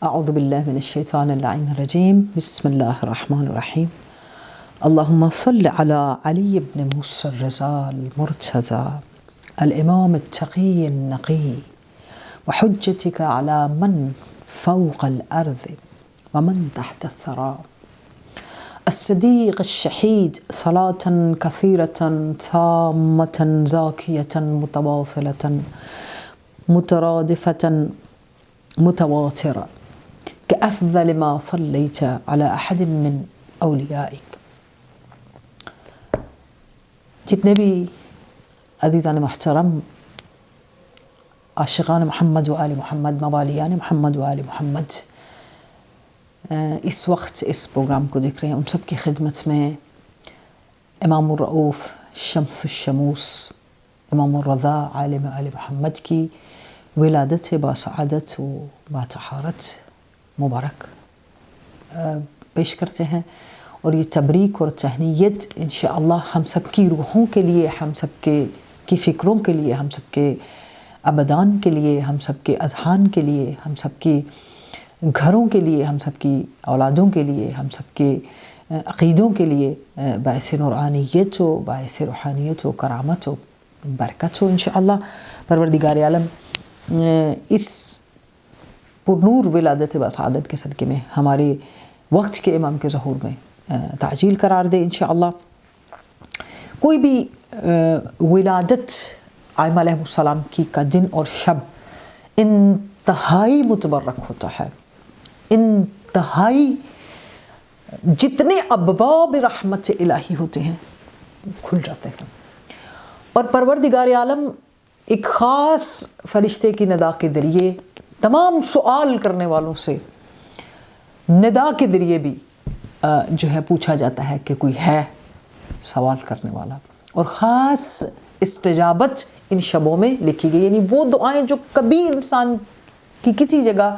اعوذ باللہ من الشیطان اللعین الرجیم بسم اللہ الرحمن الرحیم اللہم صل علی علی بن موسیٰ الرضا المرتضی الامام التقی النقی وحجتک علی من فوق الارض ومن تحت الثرى الصدیق الشہید صلاة کثیرة تامة زاکیة متواصلة مترادفة متواترة كأفضل ما صليت على أحد من أوليائك. جتنے بھی عزیزان محترم عاشقان محمد و آل محمد موالیان محمد و آل محمد اس وقت اس پروگرام کو دیکھ رہے ہیں، ان سب کی خدمت میں امام الرؤوف شمس الشموس امام الرضا عالم آل محمد کی ولادت باسعادت و باطہارت مبارک پیش کرتے ہیں، اور یہ تبریک اور تہنیت انشاءاللہ ہم سب کی روحوں کے لیے، ہم سب کی فکروں کے لیے، ہم سب کے ابدان کے لیے، ہم سب کے اذہان کے لیے، ہم سب کی گھروں کے لیے، ہم سب کی اولادوں کے لیے، ہم سب کے عقیدوں کے لیے باعث نورانیت و باعث روحانیت و کرامت و برکت ہو انشاءاللہ. پروردگار عالم اس پرنور ولادت بسعادت کے صدقے میں ہمارے وقت کے امام کے ظہور میں تعجیل قرار دے انشاءاللہ. کوئی بھی ولادت آئمہ علیہ السلام کی کا دن اور شب انتہائی متبرک ہوتا ہے، انتہائی جتنے ابواب رحمت الہی ہوتے ہیں کھل جاتے ہیں، اور پروردگار عالم ایک خاص فرشتے کی ندا کے ذریعے تمام سوال کرنے والوں سے ندا کے ذریعے بھی جو ہے پوچھا جاتا ہے کہ کوئی ہے سوال کرنے والا، اور خاص استجابت ان شبوں میں لکھی گئی، یعنی وہ دعائیں جو کبھی انسان کی کسی جگہ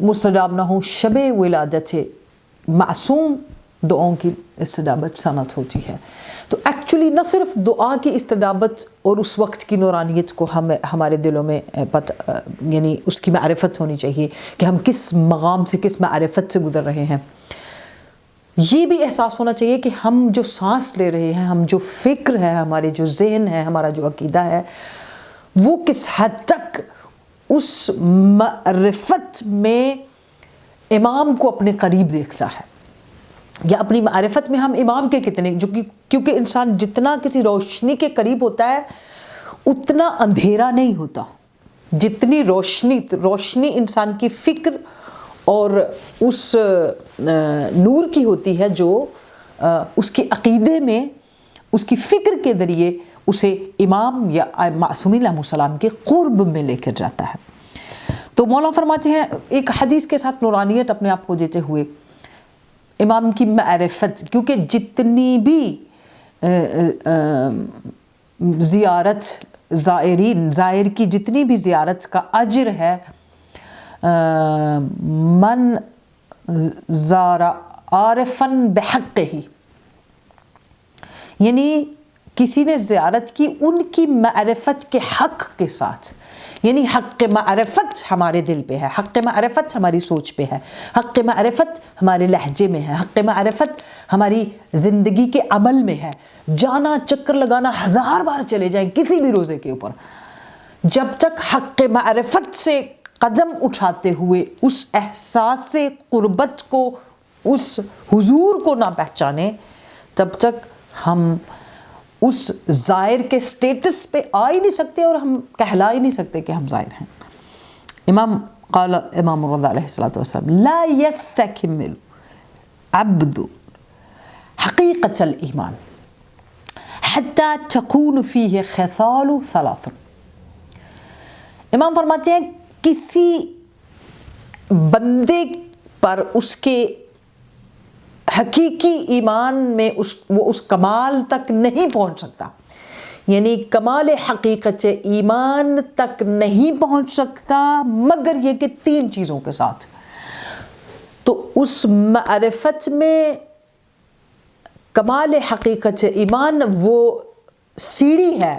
مستجاب نہ ہوں، شب ولادت معصوم دعاؤں کی استجابت صنعت ہوتی ہے. تو ایکچولی نہ صرف دعا کی استجابت اور اس وقت کی نورانیت کو ہمارے دلوں میں یعنی اس کی معرفت ہونی چاہیے کہ ہم کس مقام سے، کس معرفت سے گزر رہے ہیں، یہ بھی احساس ہونا چاہیے کہ ہم جو سانس لے رہے ہیں، ہم جو فکر ہے، ہمارے جو ذہن ہے، ہمارا جو عقیدہ ہے، وہ کس حد تک اس معرفت میں امام کو اپنے قریب دیکھتا ہے، یا اپنی معرفت میں ہم امام کے کتنے، جو کیونکہ انسان جتنا کسی روشنی کے قریب ہوتا ہے اتنا اندھیرا نہیں ہوتا. جتنی روشنی انسان کی فکر اور اس نور کی ہوتی ہے جو اس کے عقیدے میں، اس کی فکر کے ذریعے اسے امام یا معصومین علیہ السلام کے قرب میں لے کر جاتا ہے. تو مولا فرماتے ہیں ایک حدیث کے ساتھ نورانیت اپنے آپ کو دیتے ہوئے امام کی معرفت، کیونکہ جتنی بھی زیارت زائر کی جتنی بھی زیارت کا اجر ہے، من زار عارفا بحق ہی، یعنی کسی نے زیارت کی ان کی معرفت کے حق کے ساتھ، یعنی حق معرفت ہمارے دل پہ ہے، حق معرفت ہماری سوچ پہ ہے، حق معرفت ہمارے لہجے میں ہے، حق معرفت ہماری زندگی کے عمل میں ہے. جانا چکر لگانا 1000 بار چلے جائیں کسی بھی روزے کے اوپر، جب تک حق معرفت سے قدم اٹھاتے ہوئے اس احساس قربت کو، اس حضور کو نہ پہچانے، تب تک ہم اس زائر کے سٹیٹس پہ آ ہی نہیں سکتے، اور ہم کہلا ہی نہیں سکتے کہ ہم زائر ہیں. امام الرضا علیہ السلام لا یستکمل عبد حقیقت الایمان حتی تکون فیہ خصال ثلاث. امام فرماتے ہیں کسی بندے پر اس کے حقیقی ایمان میں وہ اس کمال تک نہیں پہنچ سکتا، یعنی کمال حقیقت ایمان تک نہیں پہنچ سکتا مگر یہ کہ 3 چیزوں کے ساتھ. تو اس معرفت میں کمال حقیقت ایمان وہ سیڑھی ہے،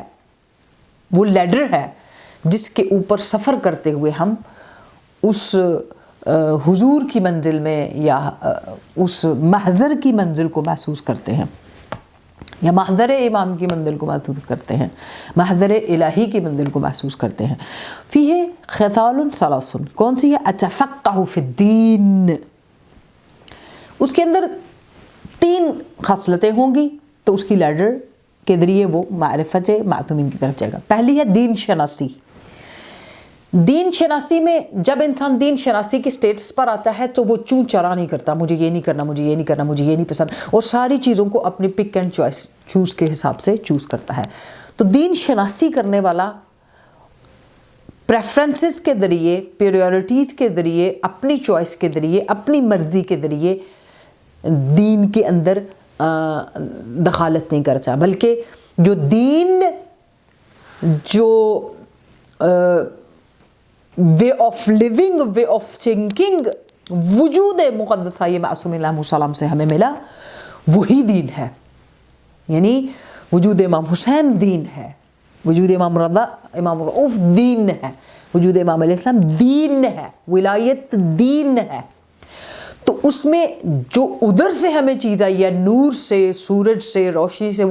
وہ لیڈر ہے جس کے اوپر سفر کرتے ہوئے ہم اس حضور کی منزل میں یا اس محضر کی منزل کو محسوس کرتے ہیں یا محضر امام کی منزل کو محسوس کرتے ہیں، محضر الہی کی منزل کو محسوس کرتے ہیں. فیہ خصال ثلاث، کون سی ہے؟ اتفقہ فی الدین. اس کے اندر 3 خصلتیں ہوں گی تو اس کی لیڈر کے ذریعے وہ معرفت معصومین کی طرف جائے گا. پہلی ہے دین شناسی. دین شناسی میں جب انسان دین شناسی کے سٹیٹس پر آتا ہے تو وہ چوں چرا نہیں کرتا، مجھے یہ نہیں کرنا، مجھے یہ نہیں کرنا، مجھے یہ نہیں پسند، اور ساری چیزوں کو اپنی پک اینڈ چوز کے حساب سے چوز کرتا ہے. تو دین شناسی کرنے والا پریفرنسز کے ذریعے، پریورٹیز کے ذریعے، اپنی چوائس کے ذریعے، اپنی مرضی کے ذریعے دین کے اندر دخالت نہیں کرتا، بلکہ جو دین، جو way of living, way of thinking, وجود مقدسہ یہ معصوم علیہ السلام سے ہمیں ملا، وہی دین ہے. یعنی وجود امام حسین دین ہے، وجود امام رضا، امام رؤوف دین ہے، وجود امام علیہ السلام دین ہے، ولایت دین ہے. تو اس میں جو ادھر سے ہمیں چیز آئی ہے، نور سے، سورج سے، روشنی سے،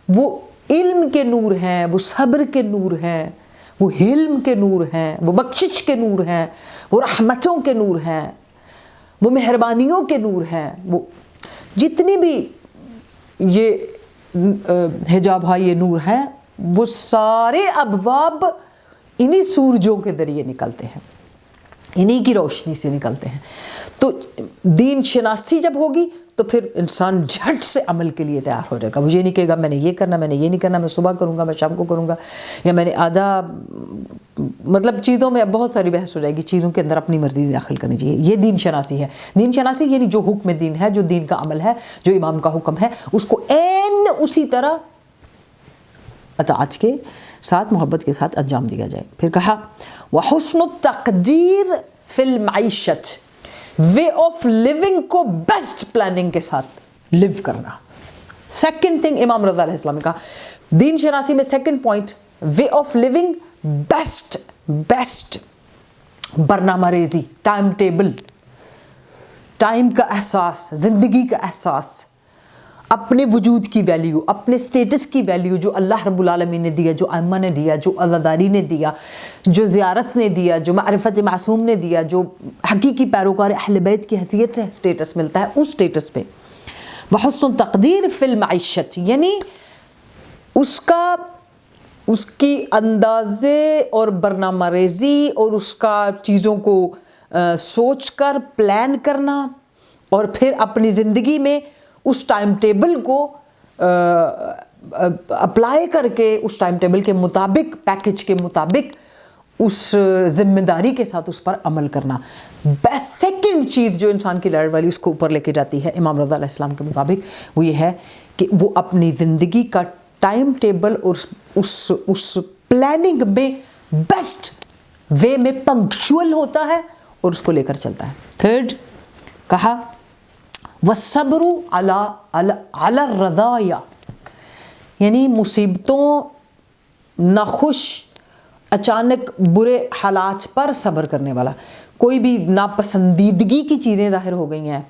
وہ علم کے نور ہیں، وہ صبر کے نور ہیں، وہ حلم کے نور ہیں، وہ بخشش کے نور ہیں، وہ رحمتوں کے نور ہیں، وہ مہربانیوں کے نور ہیں. وہ جتنی بھی یہ حجاب یہ نور ہیں، وہ سارے ابواب انہی سورجوں کے ذریعے نکلتے ہیں، انہی کی روشنی سے نکلتے ہیں. تو دین شناسی جب ہوگی تو پھر انسان جھٹ سے عمل کے لیے تیار ہو جائے گا. مجھے نہیں کہے گا میں نے یہ کرنا، میں نے یہ نہیں کرنا، میں صبح کروں گا، میں شام کو کروں گا، یا میں نے آدھا، مطلب چیزوں میں بہت ساری بحث ہو جائے گی، چیزوں کے اندر اپنی مرضی داخل کرنی چاہیے. یہ دین شناسی ہے. دین شناسی یعنی جو حکم دین ہے، جو دین کا عمل ہے، جو امام کا حکم ہے، اس کو عین اسی طرح اطاعت کے ساتھ، محبت کے ساتھ انجام دیا جائے. پھر کہا وحسن التقدیر فی المعیشت، وے آف لیونگ کو بیسٹ پلاننگ کے ساتھ لیو کرنا. سیکنڈ تھنگ امام رضا علیہ السلام نے کہا دین شناسی میں second point, way of living best برنامہ ریزی، ٹائم ٹیبل، ٹائم کا احساس، زندگی کا احساس، اپنے وجود کی ویلیو، اپنے سٹیٹس کی ویلیو جو اللہ رب العالمین نے دیا، جو ائمہ نے دیا، جو عزاداری نے دیا، جو زیارت نے دیا، جو معرفت معصوم نے دیا، جو حقیقی پیروکار اہل بیت کی حیثیت سے سٹیٹس ملتا ہے، اس سٹیٹس پہ. وحسن تقدیر فی المعیشت یعنی اس کی اندازے اور برنامہ ریزی اور اس کا چیزوں کو سوچ کر پلان کرنا، اور پھر اپنی زندگی میں اس ٹائم ٹیبل کو اپلائی کر کے، اس ٹائم ٹیبل کے مطابق، پیکج کے مطابق، اس ذمہ داری کے ساتھ اس پر عمل کرنا. بس سیکنڈ چیز جو انسان کی لیڈر والی اس کو اوپر لے کے جاتی ہے امام رضا علیہ السلام کے مطابق، وہ یہ ہے کہ وہ اپنی زندگی کا ٹائم ٹیبل اور اس پلاننگ میں بیسٹ وے میں پنکچول ہوتا ہے اور اس کو لے کر چلتا ہے. تھرڈ کہا والصبر علی الرضایا یعنی مصیبتوں، ناخوش اچانک برے حالات پر صبر کرنے والا. کوئی بھی ناپسندیدگی کی چیزیں ظاہر ہو گئی ہیں،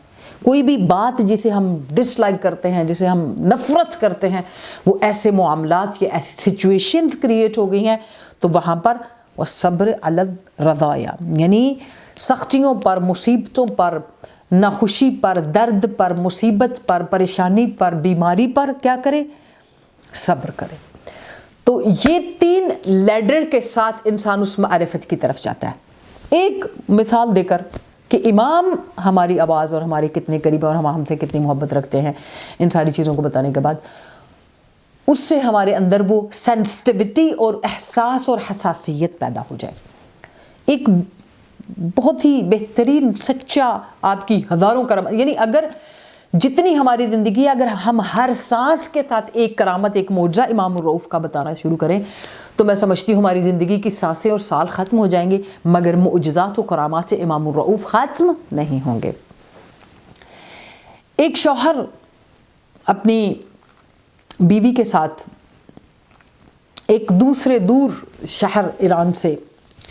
کوئی بھی بات جسے ہم ڈس لائک کرتے ہیں، جسے ہم نفرت کرتے ہیں، وہ ایسے معاملات یا ایسی سچویشنز کریٹ ہو گئی ہیں، تو وہاں پر والصبر علی الرضایا یعنی سختیوں پر، مصیبتوں پر، ناخوشی پر، درد پر، مصیبت پر، پریشانی پر، بیماری پر کیا کرے؟ صبر کرے. تو یہ 3 لیڈر کے ساتھ انسان اس معرفت کی طرف جاتا ہے. ایک مثال دے کر کہ امام ہماری آواز اور ہمارے کتنے قریب اور ہم سے کتنی محبت رکھتے ہیں، ان ساری چیزوں کو بتانے کے بعد اس سے ہمارے اندر وہ سینسٹیوٹی اور احساس اور حساسیت پیدا ہو جائے. ایک بہت ہی بہترین سچا آپ کی ہزاروں کرامت، یعنی اگر جتنی ہماری زندگی ہے، اگر ہم ہر سانس کے ساتھ ایک کرامت، ایک معجزہ امام الرؤوف کا بتانا شروع کریں تو میں سمجھتی ہوں ہماری زندگی کی سانسیں اور سال ختم ہو جائیں گے، مگر معجزات و کرامات سے امام الرؤوف ختم نہیں ہوں گے. ایک شوہر اپنی بیوی کے ساتھ ایک دوسرے دور شہر ایران سے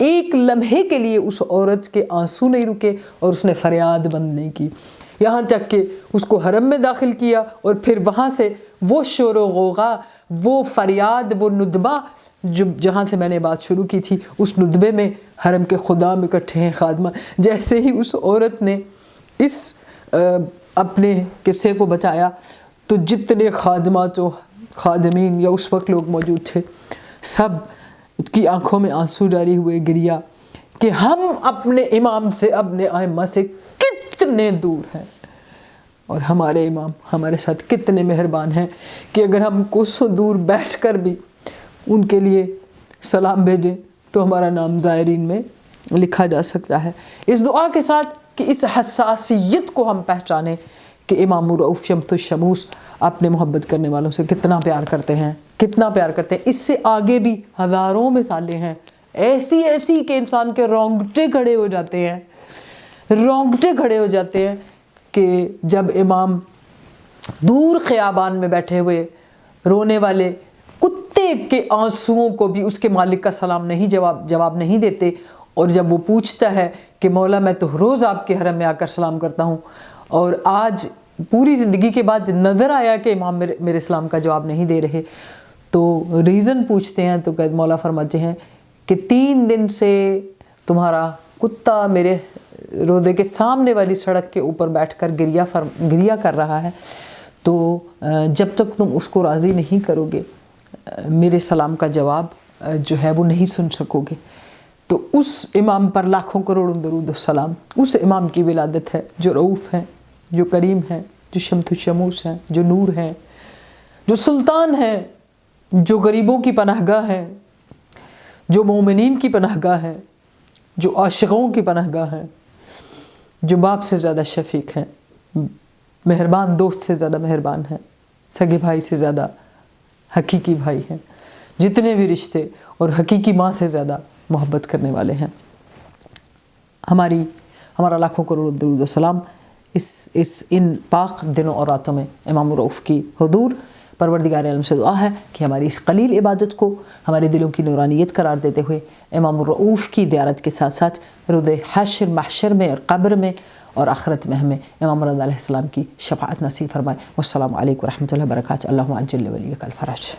ایک لمحے کے لیے اس عورت کے آنسو نہیں رکے اور اس نے فریاد بند نہیں کی، یہاں تک کہ اس کو حرم میں داخل کیا اور پھر وہاں سے وہ شور و غوغا، وہ فریاد، وہ ندبہ جہاں سے میں نے بات شروع کی تھی، اس ندبے میں حرم کے خدام اکٹھے ہیں، خادمہ۔ جیسے ہی اس عورت نے اس اپنے قصے کو بتایا تو جتنے خادمات و خادمین یا اس وقت لوگ موجود تھے، سب کی آنکھوں میں آنسو جاری ہوئے، گریا کہ ہم اپنے امام سے، اپنے ائمہ سے کتنے دور ہیں، اور ہمارے امام ہمارے ساتھ کتنے مہربان ہیں کہ اگر ہم کوسوں دور بیٹھ کر بھی ان کے لیے سلام بھیجیں تو ہمارا نام زائرین میں لکھا جا سکتا ہے۔ اس دعا کے ساتھ کہ اس حساسیت کو ہم پہچانیں کہ امام رؤوف شمس الشموس اپنے محبت کرنے والوں سے کتنا پیار کرتے ہیں، کتنا پیار کرتے ہیں۔ اس سے آگے بھی ہزاروں مثالیں ہیں، ایسی کہ انسان کے رونگٹے کھڑے ہو جاتے ہیں، رونگٹے کھڑے ہو جاتے ہیں کہ جب امام دور خیابان میں بیٹھے ہوئے رونے والے کتے کے آنسوؤں کو بھی اس کے مالک کا سلام نہیں جواب نہیں دیتے، اور جب وہ پوچھتا ہے کہ مولا میں تو روز آپ کے حرم میں آ کر سلام کرتا ہوں، اور آج پوری زندگی کے بعد نظر آیا کہ امام میرے سلام کا جواب نہیں دے رہے، تو ریزن پوچھتے ہیں تو مولا فرماتے ہیں کہ 3 دن سے تمہارا کتا میرے روضے کے سامنے والی سڑک کے اوپر بیٹھ کر گریا کر رہا ہے، تو جب تک تم اس کو راضی نہیں کرو گے میرے سلام کا جواب جو ہے وہ نہیں سن سکو گے۔ تو اس امام پر لاکھوں کروڑوں درود و سلام، اس امام کی ولادت ہے جو رؤوف ہیں، جو کریم ہیں، جو شمس الشموس ہیں، جو نور ہیں، جو سلطان ہیں، جو غریبوں کی پناہ گاہ ہیں، جو مومنین کی پناہ گاہ ہیں، جو عاشقوں کی پناہ گاہ ہیں، جو باپ سے زیادہ شفیق ہیں، مہربان دوست سے زیادہ مہربان ہیں، سگے بھائی سے زیادہ حقیقی بھائی ہیں، جتنے بھی رشتے، اور حقیقی ماں سے زیادہ محبت کرنے والے ہیں۔ ہمارا لاکھوں کروڑ درود و سلام ان پاک دنوں اور راتوں میں امام رؤوف کی حضور پروردگار عالم سے دعا ہے کہ ہماری اس قلیل عبادت کو ہمارے دلوں کی نورانیت قرار دیتے ہوئے امام رؤوف کی زیارت کے ساتھ ساتھ روضہ حشر، محشر میں اور قبر میں اور آخرت میں ہمیں امام رضا علیہ السلام کی شفاعت نصیب فرمائے۔ والسلام علیکم ورحمۃ اللہ وبرکاتہ۔ اللہم عجل ولیک الفرج۔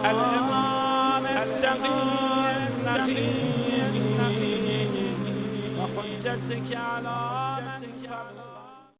الإمام التقي النقي وحجتك على من